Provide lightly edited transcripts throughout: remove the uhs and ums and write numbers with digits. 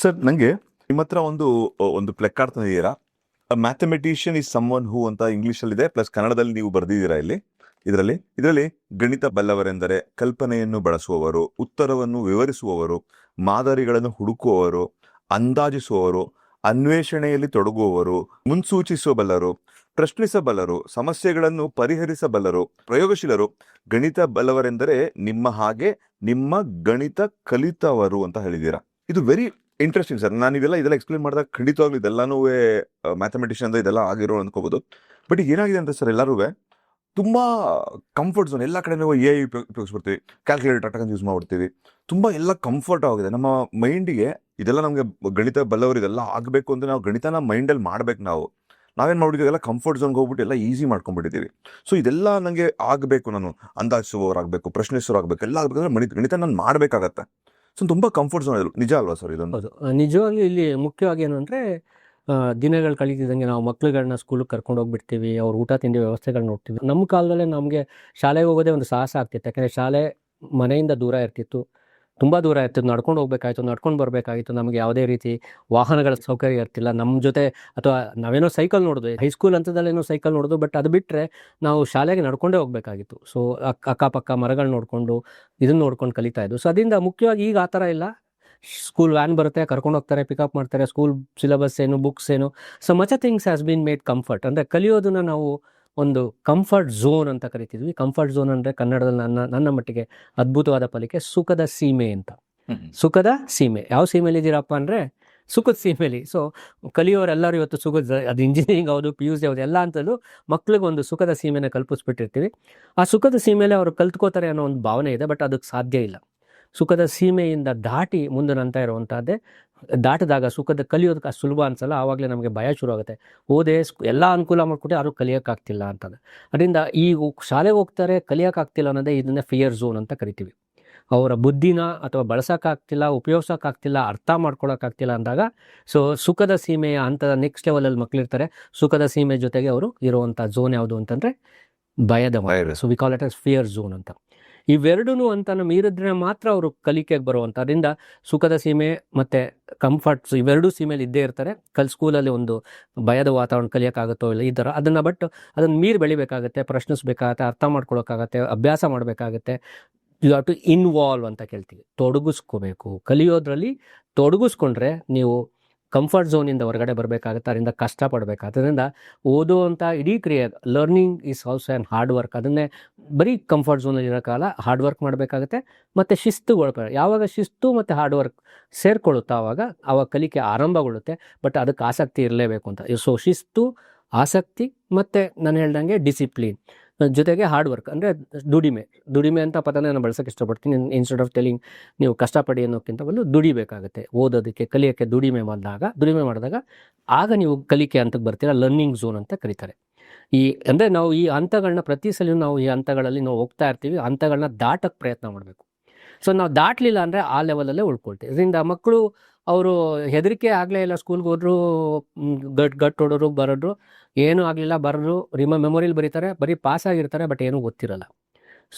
Sir, ನಂಗೆ ನಿಮ್ಮ ಹತ್ರ ಒಂದು ಪ್ಲೆಕಾರ್ಡ್ ತಂದಿದ್ದೀರಾ. ಮ್ಯಾಥಮೆಟಿಷಿಯನ್ ಇಸ್ ಸಮ್ವನ್ ಹೂ ಅಂತ ಇಂಗ್ಲಿಷ್ ಅಲ್ಲಿ ಇದೆ, ಪ್ಲಸ್ ಕನ್ನಡದಲ್ಲಿ ನೀವು ಬರ್ದಿದ್ದೀರಾ ಇದರಲ್ಲಿ ಗಣಿತ ಬಲ್ಲವರೆಂದರೆ ಕಲ್ಪನೆಯನ್ನು ಬಳಸುವವರು, ಉತ್ತರವನ್ನು ವಿವರಿಸುವವರು, ಮಾದರಿಗಳನ್ನು ಹುಡುಕುವವರು, ಅಂದಾಜಿಸುವವರು, ಅನ್ವೇಷಣೆಯಲ್ಲಿ ತೊಡಗುವವರು, ಮುನ್ಸೂಚಿಸಬಲ್ಲರು, ಪ್ರಶ್ನಿಸಬಲ್ಲರು, ಸಮಸ್ಯೆಗಳನ್ನು ಪರಿಹರಿಸಬಲ್ಲರು, ಪ್ರಯೋಗಶೀಲರು. ಗಣಿತ ಬಲ್ಲವರೆಂದರೆ ನಿಮ್ಮ ಹಾಗೆ ನಿಮ್ಮ ಗಣಿತ ಕಲಿತವರು ಅಂತ ಹೇಳಿದ್ದೀರಾ. ಇದು ವೆರಿ ಇಂಟ್ರೆಸ್ಟಿಂಗ್ ಸರ್. ನಾನು ಇದೆಲ್ಲ ಎಕ್ಸ್ಪ್ಲೇನ್ ಮಾಡಿದಾಗ ಖಂಡಿತವಾಗ್ಲೂ ಇದೆಲ್ಲಾನು ಮ್ಯಾಥಮೆಟಿಷಿಯನ್ ಇದೆಲ್ಲ ಆಗಿರೋ ಅನ್ಕೋಬಹುದು. ಬಟ್ ಏನಾಗಿದೆ ಅಂತ ಸರ್, ಎಲ್ಲರೂ ತುಂಬಾ ಕಂಫರ್ಟ್ ಝೋನ್. ಎಲ್ಲ ಕಡೆ ನಾವು ಎ ಉಪಯೋಗಿಸ್ಬಿಡ್ತೀವಿ, ಕ್ಯಾಲ್ಕುಲೇಟರ್ ಟಕ್ ಯೂಸ್ ಮಾಡ್ಬಿಡ್ತೀವಿ. ತುಂಬಾ ಎಲ್ಲ ಕಂಫರ್ಟ್ ಆಗಿದೆ ನಮ್ಮ ಮೈಂಡಿಗೆ. ಇದೆಲ್ಲ ನಮಗೆ ಗಣಿತ ಬಲ್ಲವರು ಇದೆಲ್ಲ ಆಗಬೇಕು ಅಂದ್ರೆ ನಾವು ಗಣಿತನ ಮೈಂಡಲ್ಲಿ ಮಾಡ್ಬೇಕು. ನಾವೇನು ಮಾಡ್ಬಿಟ್ಟಿದ್ದೀವಿ, ಎಲ್ಲ ಕಂಫರ್ಟ್ ಝೋನ್ಗೆ ಹೋಗ್ಬಿಟ್ಟು ಎಲ್ಲ ಈಸಿ ಮಾಡ್ಕೊಂಡ್ಬಿಟ್ಟಿದ್ದೀವಿ. ಸೊ ಇದೆಲ್ಲ ನನಗೆ ಆಗಬೇಕು, ನಾನು ಅಂದಾಜಿಸುವವರಾಗಬೇಕು, ಪ್ರಶ್ನಿಸುವವರಾಗಬೇಕು, ಎಲ್ಲ ಆಗಬೇಕಂದ್ರೆ ಗಣಿತ ನಾನು ಮಾಡಬೇಕಾಗತ್ತೆ. ಸೊ ತುಂಬ ಕಂಫರ್ಟ್ ಝೋನ್ ಇದು, ನಿಜ ಅಲ್ವಾ ಸರ್ ಇದೊಂದು? ಹೌದು, ನಿಜವಾಗ್ಲೂ ಇಲ್ಲಿ ಮುಖ್ಯವಾಗಿ ಏನು ಅಂದರೆ ದಿನಗಳು ಕಳೀತಿದ್ದಂಗೆ ನಾವು ಮಕ್ಳುಗಳನ್ನ ಸ್ಕೂಲಿಗೆ ಕರ್ಕೊಂಡು ಹೋಗ್ಬಿಡ್ತೀವಿ, ಅವ್ರ ಊಟ ತಿಂಡಿ ವ್ಯವಸ್ಥೆಗಳು ನೋಡ್ತೀವಿ. ನಮ್ಮ ಕಾಲದಲ್ಲೇ ನಮಗೆ ಶಾಲೆಗೆ ಹೋಗೋದೇ ಒಂದು ಸಾಹಸ ಆಗ್ತಿತ್ತು. ಯಾಕಂದರೆ ಶಾಲೆ ಮನೆಯಿಂದ ದೂರ ಇರ್ತಿತ್ತು, ತುಂಬ ದೂರ ಇರ್ತಿತ್ತು. ನಡ್ಕೊಂಡು ಹೋಗ್ಬೇಕಾಯ್ತು, ನಡ್ಕೊಂಡು ಬರಬೇಕಾಗಿತ್ತು. ನಮಗೆ ಯಾವುದೇ ರೀತಿ ವಾಹನಗಳ ಸೌಕರ್ಯ ಇರ್ತಿಲ್ಲ. ನಮ್ಮ ಜೊತೆ ಅಥವಾ ನಾವೇನೋ ಸೈಕಲ್ ನೋಡೋದು, ಹೈಸ್ಕೂಲ್ ಹಂತದಲ್ಲೇನೋ ಸೈಕಲ್ ನೋಡೋದು, ಬಟ್ ಅದು ಬಿಟ್ಟರೆ ನಾವು ಶಾಲೆಗೆ ನಡ್ಕೊಂಡೇ ಹೋಗ್ಬೇಕಾಗಿತ್ತು. ಸೊ ಅಕ್ಕಪಕ್ಕ ಮರಗಳು ನೋಡಿಕೊಂಡು ಇದನ್ನು ನೋಡ್ಕೊಂಡು ಕಲಿತಾ ಇದ್ದು. ಸೊ ಅದರಿಂದ ಮುಖ್ಯವಾಗಿ ಈಗ ಆ ಥರ ಇಲ್ಲ. ಸ್ಕೂಲ್ ವ್ಯಾನ್ ಬರುತ್ತೆ, ಕರ್ಕೊಂಡು ಹೋಗ್ತಾರೆ, ಪಿಕಪ್ ಮಾಡ್ತಾರೆ. ಸ್ಕೂಲ್ ಸಿಲೆಬಸ್ ಏನು, ಬುಕ್ಸ್ ಏನು, so much things has been made comfort. ಅಂದರೆ ಕಲಿಯೋದನ್ನು ನಾವು ಒಂದು ಕಂಫರ್ಟ್ ಝೋನ್ ಅಂತ ಕರಿತಿದ್ವಿ. ಕಂಫರ್ಟ್ ಝೋನ್ ಅಂದರೆ ಕನ್ನಡದಲ್ಲಿ ನನ್ನ ಮಟ್ಟಿಗೆ ಅದ್ಭುತವಾದ ಪಲಿಕೆ ಸುಖದ ಸೀಮೆ ಅಂತ. ಸುಖದ ಸೀಮೆ. ಯಾವ ಸೀಮೆಯಲ್ಲಿ ಇದ್ದೀರಪ್ಪ ಅಂದರೆ ಸುಖದ ಸೀಮೆಯಲ್ಲಿ. ಸೊ ಕಲಿಯೋರೆಲ್ಲರೂ ಇವತ್ತು ಸುಖದ, ಅದು ಇಂಜಿನಿಯರಿಂಗ್ ಹೌದು, PUC ಹೌದು, ಎಲ್ಲ ಅಂತಲೂ ಮಕ್ಳಿಗೆ ಒಂದು ಸುಖದ ಸೀಮೆನ ಕಲ್ಪಿಸ್ಬಿಟ್ಟಿರ್ತೀವಿ. ಆ ಸುಖದ ಸೀಮೆಯಲ್ಲಿ ಅವರು ಕಲ್ತ್ಕೋತಾರೆ ಅನ್ನೋ ಒಂದು ಭಾವನೆ ಇದೆ, ಬಟ್ ಅದಕ್ಕೆ ಸಾಧ್ಯ ಇಲ್ಲ. ಸುಖದ ಸೀಮೆಯಿಂದ ದಾಟಿ ಮುಂದೆ ನಂತ ಇರುವಂಥದ್ದೇ. ದಾಟಿದಾಗ ಸುಖದ ಕಲಿಯೋದಕ್ಕೆ ಅಷ್ಟು ಸುಲಭ ಅನ್ಸಲ್ಲ. ಆವಾಗಲೇ ನಮಗೆ ಭಯ ಶುರು ಆಗುತ್ತೆ. ಓದೇ ಎಲ್ಲ ಅನುಕೂಲ ಮಾಡಿಕೊಟ್ಟೆ ಯಾರು ಕಲಿಯೋಕ್ಕಾಗ್ತಿಲ್ಲ ಅಂತಂದು. ಅದರಿಂದ ಈ ಶಾಲೆಗೆ ಹೋಗ್ತಾರೆ, ಕಲಿಯೋಕ್ಕಾಗ್ತಿಲ್ಲ ಅನ್ನೋದೇ ಇದನ್ನೇ ಫಿಯರ್ ಝೋನ್ ಅಂತ ಕರಿತೀವಿ. ಅವರ ಬುದ್ಧಿನ ಅಥವಾ ಬಳಸೋಕ್ಕಾಗ್ತಿಲ್ಲ, ಉಪಯೋಗಿಸೋಕ್ಕಾಗ್ತಿಲ್ಲ, ಅರ್ಥ ಮಾಡ್ಕೊಳಕ್ಕಾಗ್ತಿಲ್ಲ ಅಂದಾಗ ಸೊ ಸುಖದ ಸೀಮೆಯ ಹಂತದ ನೆಕ್ಸ್ಟ್ ಲೆವೆಲಲ್ಲಿ ಮಕ್ಕಳಿರ್ತಾರೆ. ಸುಖದ ಸೀಮೆ ಜೊತೆಗೆ ಅವರು ಇರುವಂಥ ಝೋನ್ ಯಾವುದು ಅಂತಂದರೆ ಭಯದ virus. So we call it as fear zone ಅಂತ. ಇವೆರಡೂ ಅಂತ ಮೀರಿದ್ರೆ ಮಾತ್ರ ಅವರು ಕಲಿಕೆಗೆ ಬರುವಂಥ. ಅದರಿಂದ ಸುಖದ ಸೀಮೆ ಮತ್ತು ಕಂಫರ್ಟ್ಸ್ ಇವೆರಡೂ ಸೀಮೆಯಲ್ಲಿ ಇದ್ದೇ ಇರ್ತಾರೆ. ಸ್ಕೂಲಲ್ಲಿ ಒಂದು ಭಯದ ವಾತಾವರಣ ಕಲಿಯೋಕ್ಕಾಗುತ್ತೋ ಇಲ್ಲ ಈ ಥರ ಅದನ್ನು. ಬಟ್ ಅದನ್ನು ಮೀರಿ ಬೆಳಿಬೇಕಾಗತ್ತೆ, ಪ್ರಶ್ನಿಸ್ಬೇಕಾಗತ್ತೆ, ಅರ್ಥ ಮಾಡ್ಕೊಳಕ್ಕಾಗತ್ತೆ, ಅಭ್ಯಾಸ ಮಾಡಬೇಕಾಗತ್ತೆ. ಯು ಹ್ಯಾವ್ ಟು ಇನ್ವಾಲ್ವ್ ಅಂತ ಕೇಳ್ತೀವಿ. ತೊಡಗಿಸ್ಕೋಬೇಕು. ಕಲಿಯೋದ್ರಲ್ಲಿ ತೊಡಗಿಸ್ಕೊಂಡ್ರೆ ನೀವು ಕಂಫರ್ಟ್ ಝೋನಿಂದ ಹೊರಗಡೆ ಬರಬೇಕಾಗುತ್ತೆ. ಅದರಿಂದ ಕಷ್ಟಪಡಬೇಕು. ಅದರಿಂದ ಓದುವಂಥ ಇಡೀ ಕ್ರಿಯೆ, learning is also an hard work. ಅದನ್ನೇ ಬರೀ ಕಂಫರ್ಟ್ ಝೋನಲ್ಲಿ ಇರೋ ಕಾಲ ಹಾರ್ಡ್ ವರ್ಕ್ ಮಾಡಬೇಕಾಗುತ್ತೆ. ಮತ್ತು ಶಿಸ್ತುಗಳು, ಯಾವಾಗ ಶಿಸ್ತು ಮತ್ತು ಹಾರ್ಡ್ ವರ್ಕ್ ಸೇರ್ಕೊಳ್ಳುತ್ತೋ ಆವಾಗ ಕಲಿಕೆ ಆರಂಭಗೊಳ್ಳುತ್ತೆ. ಬಟ್ ಅದಕ್ಕೆ ಆಸಕ್ತಿ ಇರಲೇಬೇಕು ಅಂತ. ಸೊ ಶಿಸ್ತು, ಆಸಕ್ತಿ ಮತ್ತು ನಾನು ಹೇಳ್ದಂಗೆ ಡಿಸಿಪ್ಲಿನ್ ಜೊತೆಗೆ ಹಾರ್ಡ್ ವರ್ಕ್ ಅಂದರೆ ದುಡಿಮೆ ಅಂತ ಪದನೇ ನಾನು ಬಳಸೋಕ್ಕೆ ಇಷ್ಟಪಡ್ತೀನಿ. ಇನ್ಸ್ಟೆಡ್ ಆಫ್ ಟೆಲಿಂಗ್ ನೀವು ಕಷ್ಟಪಡಿ ಅನ್ನೋಕ್ಕಿಂತ ಬದಲು ದುಡಿಬೇಕಾಗುತ್ತೆ. ಓದೋದಕ್ಕೆ, ಕಲಿಯೋಕ್ಕೆ ದುಡಿಮೆ ಮಾಡಿದಾಗ ಆಗ ನೀವು ಕಲಿಕೆ ಹಂತಕ್ಕೆ ಬರ್ತೀರಾ. ಲರ್ನಿಂಗ್ ಝೋನ್ ಅಂತ ಕರೀತಾರೆ. ಅಂದರೆ ನಾವು ಈ ಹಂತಗಳನ್ನ ಪ್ರತಿ ಸಲ ನಾವು ಈ ಹಂತಗಳಲ್ಲಿ ನಾವು ಹೋಗ್ತಾ ಇರ್ತೀವಿ. ಹಂತಗಳನ್ನ ದಾಟಕ್ಕೆ ಪ್ರಯತ್ನ ಮಾಡಬೇಕು. ಸೊ ನಾವು ದಾಟಲಿಲ್ಲ ಅಂದರೆ ಆ ಲೆವೆಲಲ್ಲೇ ಉಳ್ಕೊಳ್ತೀವಿ. ಇದರಿಂದ ಮಕ್ಕಳು ಅವರು ಹೆದರಿಕೆ ಆಗಲೇ ಇಲ್ಲ, ಸ್ಕೂಲ್ಗೆ ಹೋದ್ರು, ಗಟ್ ಹೊಡೋರು, ಬರೋದ್ರು, ಏನೂ ಆಗಲಿಲ್ಲ, ಬರೋರು, ಮೆಮೊರಿಲಿ ಬರೀತಾರೆ, ಬರೀ ಪಾಸ್ ಆಗಿರ್ತಾರೆ, ಬಟ್ ಏನೂ ಗೊತ್ತಿರಲ್ಲ.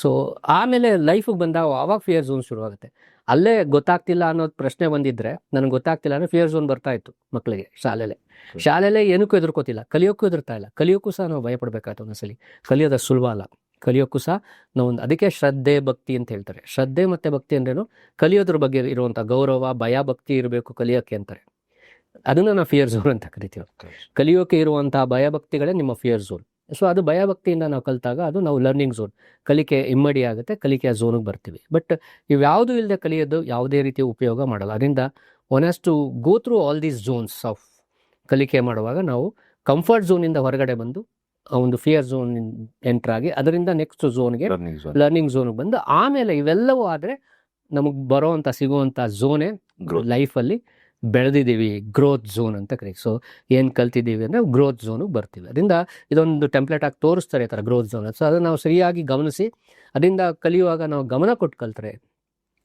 ಸೊ ಆಮೇಲೆ ಲೈಫಿಗೆ ಬಂದಾಗ ಆವಾಗ ಫಿಯರ್ ಝೋನ್ ಶುರುವಾಗುತ್ತೆ. ಅಲ್ಲೇ ಗೊತ್ತಾಗ್ತಿಲ್ಲ ಅನ್ನೋದು ಪ್ರಶ್ನೆ ಬಂದಿದ್ದರೆ, ನನಗೆ ಗೊತ್ತಾಗ್ತಿಲ್ಲ ಅಂದರೆ ಫಿಯರ್ ಝೋನ್ ಬರ್ತಾ ಇತ್ತು ಮಕ್ಕಳಿಗೆ. ಶಾಲೆಯಲ್ಲೇ ಏನಕ್ಕೂ ಎದುರ್ಕೋತಿಲ್ಲ, ಕಲಿಯೋಕ್ಕೂ ಎದುರ್ತಾ ಇಲ್ಲ. ಕಲಿಯೋಕ್ಕೂ ಸಹ ನಾವು ಭಯಪಡಬೇಕಾಯ್ತು ಒಂದೊಂದ್ಸಲಿ. ಕಲಿಯೋದು ಸುಲಭ ಅಲ್ಲ. ಕಲಿಯೋಕ್ಕೂ ಸಹ ನಾವು ಅದಕ್ಕೆ ಶ್ರದ್ಧೆ, ಭಕ್ತಿ ಅಂತ ಹೇಳ್ತಾರೆ. ಶ್ರದ್ಧೆ ಮತ್ತು ಭಕ್ತಿ ಅಂದ್ರೇನು, ಕಲಿಯೋದ್ರ ಬಗ್ಗೆ ಇರುವಂಥ ಗೌರವ, ಭಯ, ಭಕ್ತಿ ಇರಬೇಕು ಕಲಿಯೋಕ್ಕೆ ಅಂತಾರೆ. ಅದನ್ನು ನಾವು ಫಿಯರ್ ಝೋನ್ ಅಂತ ಕರಿತೀವಿ. ಕಲಿಯೋಕೆ ಇರುವಂಥ ಭಯ ಭಕ್ತಿಗಳೇ ನಿಮ್ಮ ಫಿಯರ್ ಝೋನ್. ಸೊ ಅದು ಭಯ ಭಕ್ತಿಯಿಂದ ನಾವು ಕಲಿತಾಗ ಅದು ನಾವು ಲರ್ನಿಂಗ್ ಝೋನ್, ಕಲಿಕೆ ಇಮ್ಮಡಿ ಆಗುತ್ತೆ, ಕಲಿಕೆಯ ಝೋನಿಗೆ ಬರ್ತೀವಿ. ಬಟ್ ಇವ್ಯಾವುದೂ ಇಲ್ಲದೆ ಕಲಿಯೋದು ಯಾವುದೇ ರೀತಿಯ ಉಪಯೋಗ ಮಾಡಲ್ಲ. ಅದರಿಂದ one has to go through all these zones of ಕಲಿಕೆ ಮಾಡುವಾಗ ನಾವು ಕಂಫರ್ಟ್ ಝೋನಿಂದ ಹೊರಗಡೆ ಬಂದು ಒಂದು ಫಿಯರ್ ಝೋನ್ ಎಂಟ್ರಾಗಿ ಅದರಿಂದ ನೆಕ್ಸ್ಟ್ ಝೋನ್ಗೆ, ಲರ್ನಿಂಗ್ ಝೋನ್ಗೆ ಬಂದು ಆಮೇಲೆ ಇವೆಲ್ಲವೂ ಆದರೆ ನಮಗೆ ಬರೋವಂಥ ಸಿಗುವಂಥ ಝೋನೇ ಲೈಫಲ್ಲಿ ಬೆಳೆದಿದ್ದೀವಿ, ಗ್ರೋತ್ ಝೋನ್ ಅಂತ ಕರೀತೀವಿ. ಸೊ ಏನು ಕಲ್ತಿದ್ದೀವಿ ಅಂದರೆ ಗ್ರೋತ್ ಝೋನಿಗೆ ಬರ್ತೀವಿ. ಅದರಿಂದ ಇದೊಂದು ಟೆಂಪ್ಲೇಟ್ ಆಗಿ ತೋರಿಸ್ತಾರೆ ಈ ಥರ ಗ್ರೋತ್ ಝೋನ್. ಸೊ ಅದನ್ನು ನಾವು ಸರಿಯಾಗಿ ಗಮನಿಸಿ ಅದರಿಂದ ಕಲಿಯುವಾಗ ನಾವು ಗಮನ ಕೊಟ್ಟು ಕಲ್ತ್ರೆ,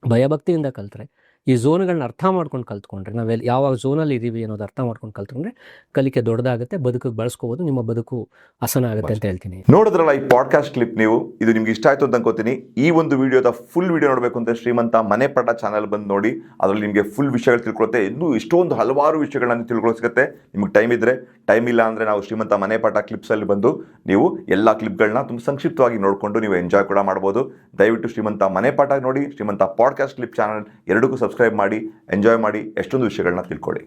ಭಯಭಕ್ತಿಯಿಂದ ಕಲ್ತ್ರೆ ಈ ಝೋನ್ಗಳನ್ನ ಅರ್ಥ ಮಾಡ್ಕೊಂಡು ಕಲ್ತ್ಕೊಂಡ್ರೆ, ನಾವೆಲ್ಲಿ ಯಾವಾಗ ಝೋನಲ್ಲಿ ಇದ್ದೀವಿ ಅನ್ನೋದು ಅರ್ಥ ಮಾಡ್ಕೊಂಡು ಕಲ್ತ್ಕೊಂಡ್ರೆ ಕಲಿಕೆ ದೊಡ್ಡದಾಗುತ್ತೆ, ಬದುಕಿಗೆ ಬಳಸ್ಕೋಬೋದು, ನಿಮ್ಮ ಬದುಕು ಹಸನ ಆಗುತ್ತೆ ಅಂತ ಹೇಳ್ತೀನಿ. ನೋಡಿದ್ರಲ್ಲ ಈ ಪಾಡ್ಕಾಸ್ಟ್ ಕ್ಲಿಪ್ ನೀವು, ಇದು ನಿಮ್ಗೆ ಇಷ್ಟ ಆಯ್ತು ಅಂತ ಅನ್ಕೋತೀನಿ. ಈ ಒಂದು ವಿಡಿಯೋದ ಫುಲ್ ವಿಡಿಯೋ ನೋಡಬೇಕು ಅಂತ ಶ್ರೀಮಂತ ಮನೆಪಾಠ ಚಾನಲ್ ಬಂದು ನೋಡಿ, ಅದರಲ್ಲಿ ನಿಮಗೆ ಫುಲ್ ವಿಷಯಗಳು ತಿಳ್ಕೊಳುತ್ತೆ. ಇನ್ನೂ ಇಷ್ಟೊಂದು ಹಲವಾರು ವಿಷಯಗಳನ್ನ ತಿಳ್ಕೊಳ್ಳೋ ಸಿಗುತ್ತೆ. ನಿಮ್ಗೆ ಟೈಮ್ ಇದ್ದರೆ, ಟೈಮ್ ಇಲ್ಲ ಅಂದರೆ ನಾವು ಶ್ರೀಮಂತ ಮನೆಪಾಠ ಕ್ಲಿಪ್ಸಲ್ಲಿ ಬಂದು ನೀವು ಎಲ್ಲ ಕ್ಲಿಪ್ಗಳನ್ನ ತುಂಬ ಸಂಕ್ಷಿಪ್ತವಾಗಿ ನೋಡಿಕೊಂಡು ನೀವು ಎಂಜಾಯ್ ಕೂಡ ಮಾಡ್ಬೋದು. ದಯವಿಟ್ಟು ಶ್ರೀಮಂತ ಮನೆಪಾಠ ನೋಡಿ, ಶ್ರೀಮಂತ ಪಾಡ್ಕಾಸ್ಟ್ ಕ್ಲಿಪ್ ಚಾನಲ್ ಎರಡಕ್ಕೂ ಸಬ್ಸ್ಕ್ರೈಬ್ ಮಾಡಿ, ಎಂಜಾಯ್ ಮಾಡಿ, ಎಷ್ಟೊಂದು ವಿಷಯಗಳನ್ನ ತಿಳ್ಕೊಳ್ಳಿ.